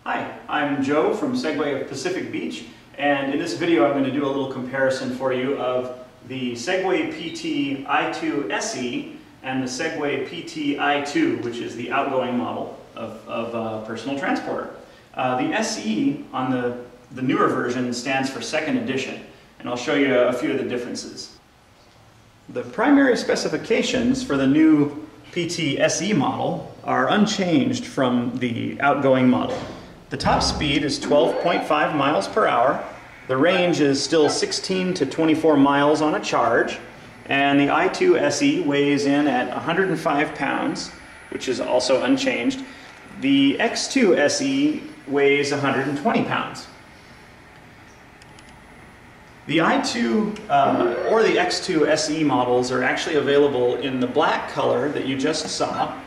Hi, I'm Joe from Segway of Pacific Beach, and in this video I'm going to do a little comparison for you of the Segway PT i2 SE and the Segway PT i2, which is the outgoing model of personal transporter. The SE on the newer version stands for second edition, and I'll show you a few of the differences. The primary specifications for the new PT SE model are unchanged from the outgoing model. The top speed is 12.5 miles per hour. The range is still 16 to 24 miles on a charge. And the i2 SE weighs in at 105 pounds, which is also unchanged. The X2 SE weighs 120 pounds. The i2 or the X2 SE models are actually available in the black color that you just saw.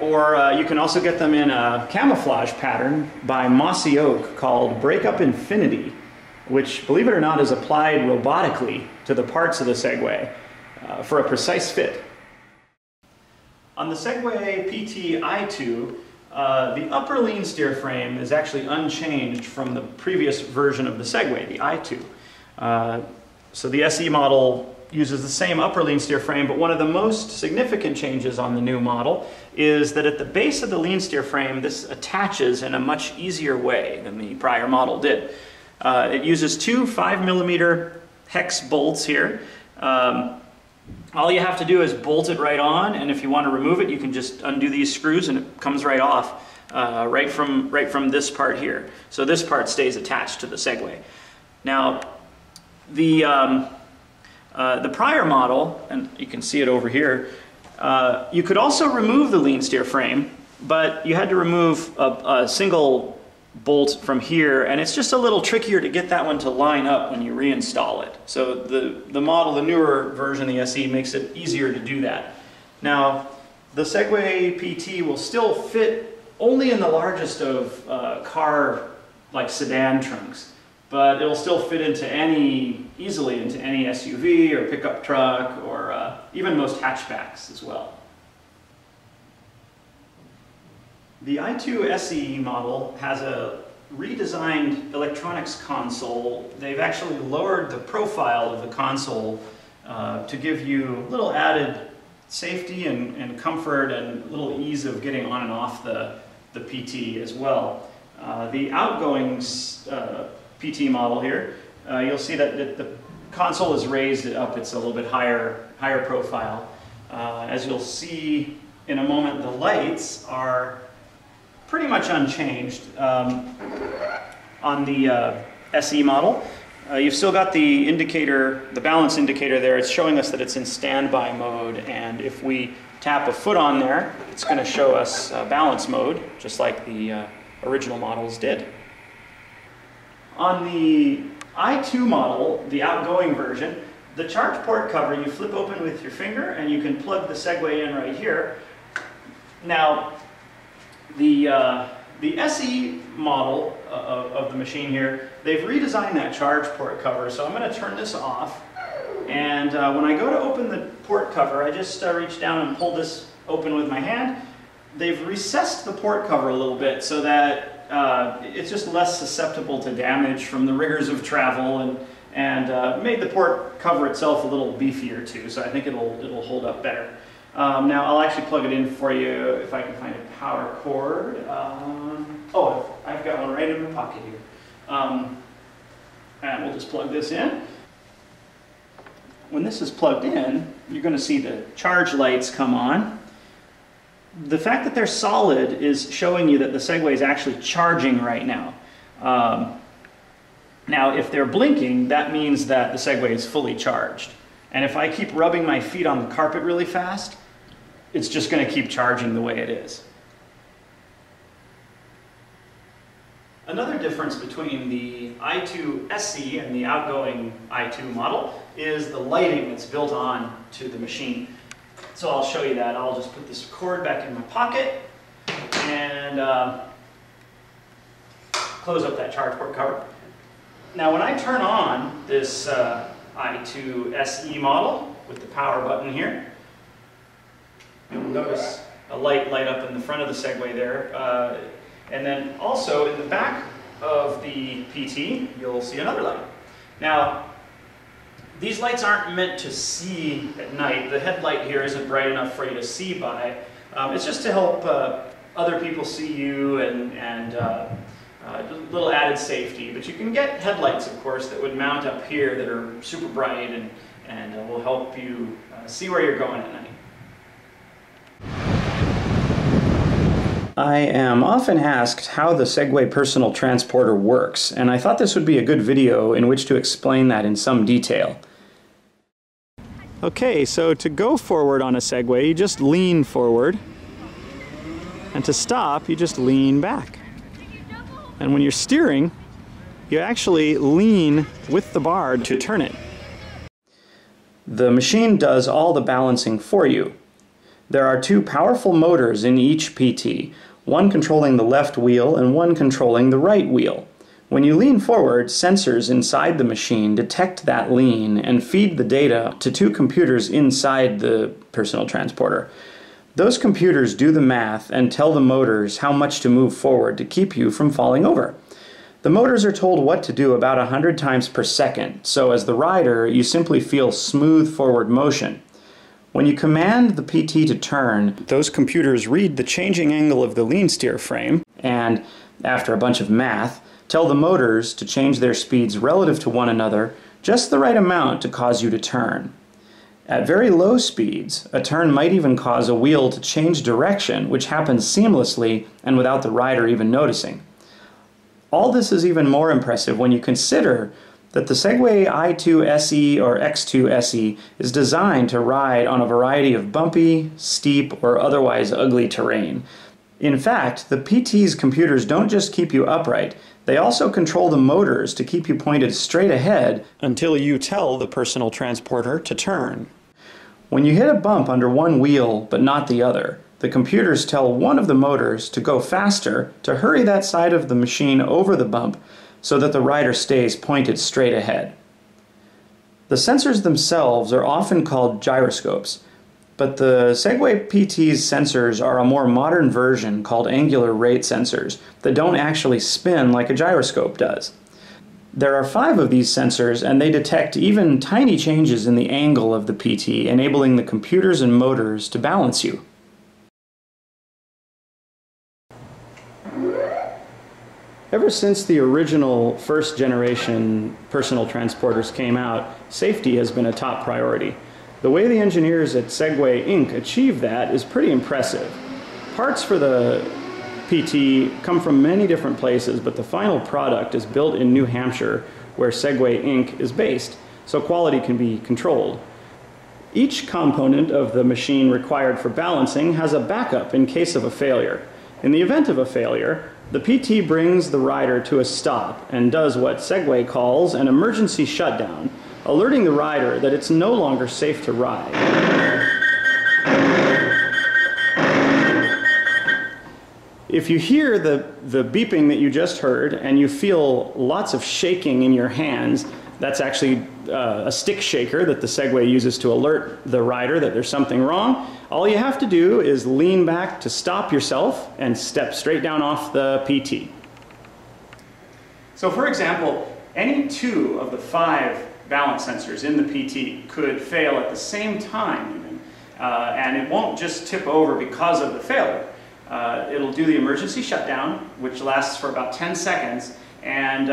Or you can also get them in a camouflage pattern by Mossy Oak called Breakup Infinity, which, believe it or not, is applied robotically to the parts of the Segway for a precise fit. On the Segway PT i2, the upper lean steer frame is actually unchanged from the previous version of the Segway, the i2. So the SE model uses the same upper lean steer frame, but one of the most significant changes on the new model is that at the base of the lean steer frame, this attaches in a much easier way than the prior model did. It uses two 5mm hex bolts here. All you have to do is bolt it right on, and if you want to remove it, you can just undo these screws and it comes right off right from this part here. So this part stays attached to the Segway. Now, the prior model, and you can see it over here, you could also remove the lean steer frame, but you had to remove a single bolt from here, and it's just a little trickier to get that one to line up when you reinstall it. So the model, the newer version, the SE, makes it easier to do that. Now, the Segway PT will still fit only in the largest of car, like sedan trunks, but it'll still fit easily into any SUV or pickup truck or even most hatchbacks as well. The i2 SE model has a redesigned electronics console. They've actually lowered the profile of the console to give you a little added safety and comfort and a little ease of getting on and off the PT as well. The outgoing PT model here, you'll see that the console is raised up. It's a little bit higher profile. As you'll see in a moment, the lights are pretty much unchanged on the SE model. You've still got the indicator, the balance indicator there. It's showing us that it's in standby mode, and if we tap a foot on there, it's going to show us balance mode, just like the original models did. On the i2 model, the outgoing version, the charge port cover you flip open with your finger and you can plug the Segway in right here. Now, the SE model of the machine here, they've redesigned that charge port cover, so I'm going to turn this off. And when I go to open the port cover, I just reach down and pull this open with my hand. They've recessed the port cover a little bit so that it's just less susceptible to damage from the rigors of travel, and made the port cover itself a little beefier too, so I think it'll hold up better. Now I'll actually plug it in for you if I can find a power cord. Oh, I've got one right in my pocket here. And we'll just plug this in. When this is plugged in, you're going to see the charge lights come on. The fact that they're solid is showing you that the Segway is actually charging right now. Now, if they're blinking, that means that the Segway is fully charged. And if I keep rubbing my feet on the carpet really fast, it's just going to keep charging the way it is. Another difference between the i2 SE and the outgoing i2 model is the lighting that's built on to the machine. So I'll show you that. I'll just put this cord back in my pocket and close up that charge port cover. Now when I turn on this i2 SE model with the power button here, you'll notice a light up in the front of the Segway there. And then also in the back of the PT, you'll see another light. Now, these lights aren't meant to see at night. The headlight here isn't bright enough for you to see by. It's just to help other people see you and a little added safety. But you can get headlights, of course, that would mount up here that are super bright and will help you see where you're going at night. I am often asked how the Segway personal transporter works, and I thought this would be a good video in which to explain that in some detail. Okay, so to go forward on a Segway, you just lean forward, and to stop, you just lean back. And when you're steering, you actually lean with the bar to turn it. The machine does all the balancing for you. There are two powerful motors in each PT, one controlling the left wheel and one controlling the right wheel. When you lean forward, sensors inside the machine detect that lean and feed the data to two computers inside the personal transporter. Those computers do the math and tell the motors how much to move forward to keep you from falling over. The motors are told what to do about 100 times per second, so as the rider, you simply feel smooth forward motion. When you command the PT to turn, those computers read the changing angle of the lean steer frame and, after a bunch of math, tell the motors to change their speeds relative to one another just the right amount to cause you to turn. At very low speeds, a turn might even cause a wheel to change direction, which happens seamlessly and without the rider even noticing. All this is even more impressive when you consider that the Segway i2 SE or X2 SE is designed to ride on a variety of bumpy, steep, or otherwise ugly terrain. In fact, the PT's computers don't just keep you upright, they also control the motors to keep you pointed straight ahead until you tell the personal transporter to turn. When you hit a bump under one wheel but not the other, the computers tell one of the motors to go faster to hurry that side of the machine over the bump so that the rider stays pointed straight ahead. The sensors themselves are often called gyroscopes, but the Segway PT's sensors are a more modern version called angular rate sensors that don't actually spin like a gyroscope does. There are 5 of these sensors, and they detect even tiny changes in the angle of the PT, enabling the computers and motors to balance you. Ever since the original first generation personal transporters came out, safety has been a top priority. The way the engineers at Segway Inc. achieved that is pretty impressive. Parts for the PT come from many different places, but the final product is built in New Hampshire, where Segway Inc. is based, so quality can be controlled. Each component of the machine required for balancing has a backup in case of a failure. In the event of a failure, the PT brings the rider to a stop and does what Segway calls an emergency shutdown, alerting the rider that it's no longer safe to ride. If you hear the beeping that you just heard and you feel lots of shaking in your hands, that's actually a stick shaker that the Segway uses to alert the rider that there's something wrong. All you have to do is lean back to stop yourself and step straight down off the PT. So for example, any 2 of the 5 balance sensors in the PT could fail at the same time even, and it won't just tip over because of the failure. It'll do the emergency shutdown, which lasts for about 10 seconds, and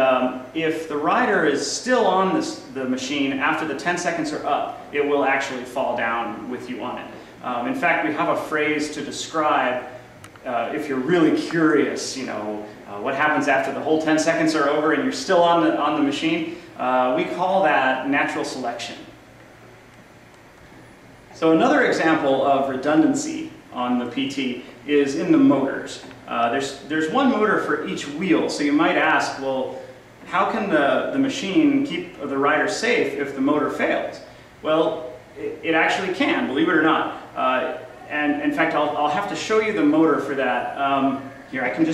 if the rider is still on the machine after the 10 seconds are up, it will actually fall down with you on it. In fact, we have a phrase to describe, if you're really curious, what happens after the whole 10 seconds are over and you're still on the machine. We call that natural selection. So another example of redundancy on the PT is in the motors. There's one motor for each wheel, so you might ask, well, how can the machine keep the rider safe if the motor fails? Well, it actually can, believe it or not. And in fact, I'll have to show you the motor for that. Here, I can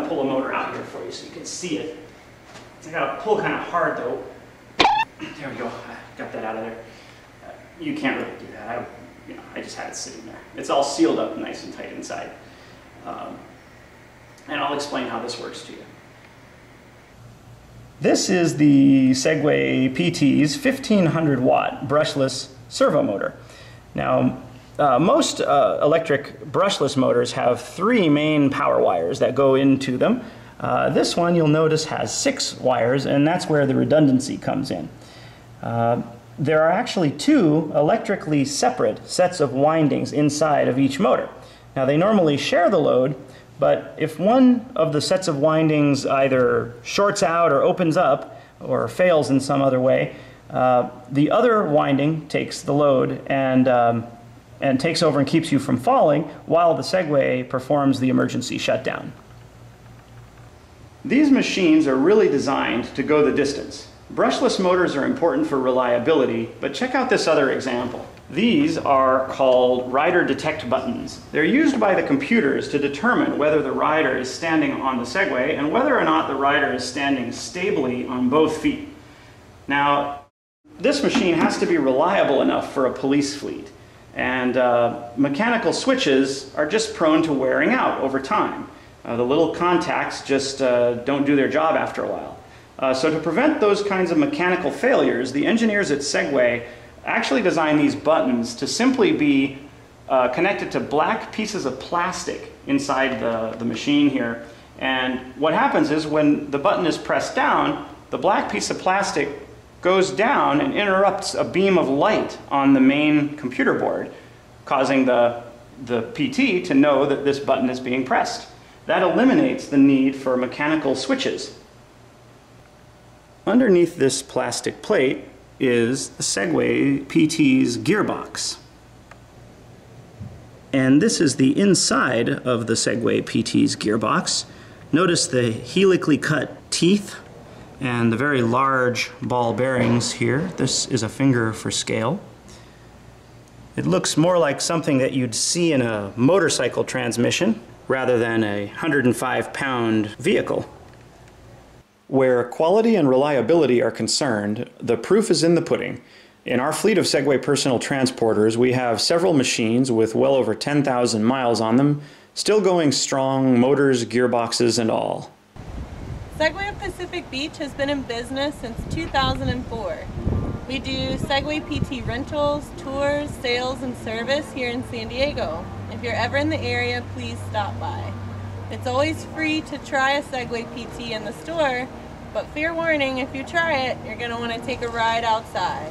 pull a motor out here for you so you can see it. I gotta pull kind of hard though. There we go. Got that out of there. You can't really do that. I just had it sitting there. It's all sealed up nice and tight inside. And I'll explain how this works to you. This is the Segway PT's 1500 watt brushless servo motor. Now, most electric brushless motors have 3 main power wires that go into them. This one, you'll notice, has 6 wires, and that's where the redundancy comes in. There are actually 2 electrically separate sets of windings inside of each motor. Now, they normally share the load, but if one of the sets of windings either shorts out or opens up or fails in some other way, the other winding takes the load and takes over and keeps you from falling while the Segway performs the emergency shutdown. These machines are really designed to go the distance. Brushless motors are important for reliability, but check out this other example. These are called rider detect buttons. They're used by the computers to determine whether the rider is standing on the Segway and whether or not the rider is standing stably on both feet. Now, this machine has to be reliable enough for a police fleet, and mechanical switches are just prone to wearing out over time. The little contacts just don't do their job after a while. So to prevent those kinds of mechanical failures, the engineers at Segway actually designed these buttons to simply be connected to black pieces of plastic inside the machine here. And what happens is when the button is pressed down, the black piece of plastic goes down and interrupts a beam of light on the main computer board, causing the PT to know that this button is being pressed. That eliminates the need for mechanical switches. Underneath this plastic plate is the Segway PT's gearbox. And this is the inside of the Segway PT's gearbox. Notice the helically cut teeth and the very large ball bearings here. This is a finger for scale. It looks more like something that you'd see in a motorcycle transmission rather than a 105-pound vehicle. Where quality and reliability are concerned, the proof is in the pudding. In our fleet of Segway personal transporters, we have several machines with well over 10,000 miles on them, still going strong, motors, gearboxes, and all. Segway of Pacific Beach has been in business since 2004. We do Segway PT rentals, tours, sales, and service here in San Diego. If you're ever in the area, please stop by. It's always free to try a Segway PT in the store, but fair warning, if you try it, you're going to want to take a ride outside.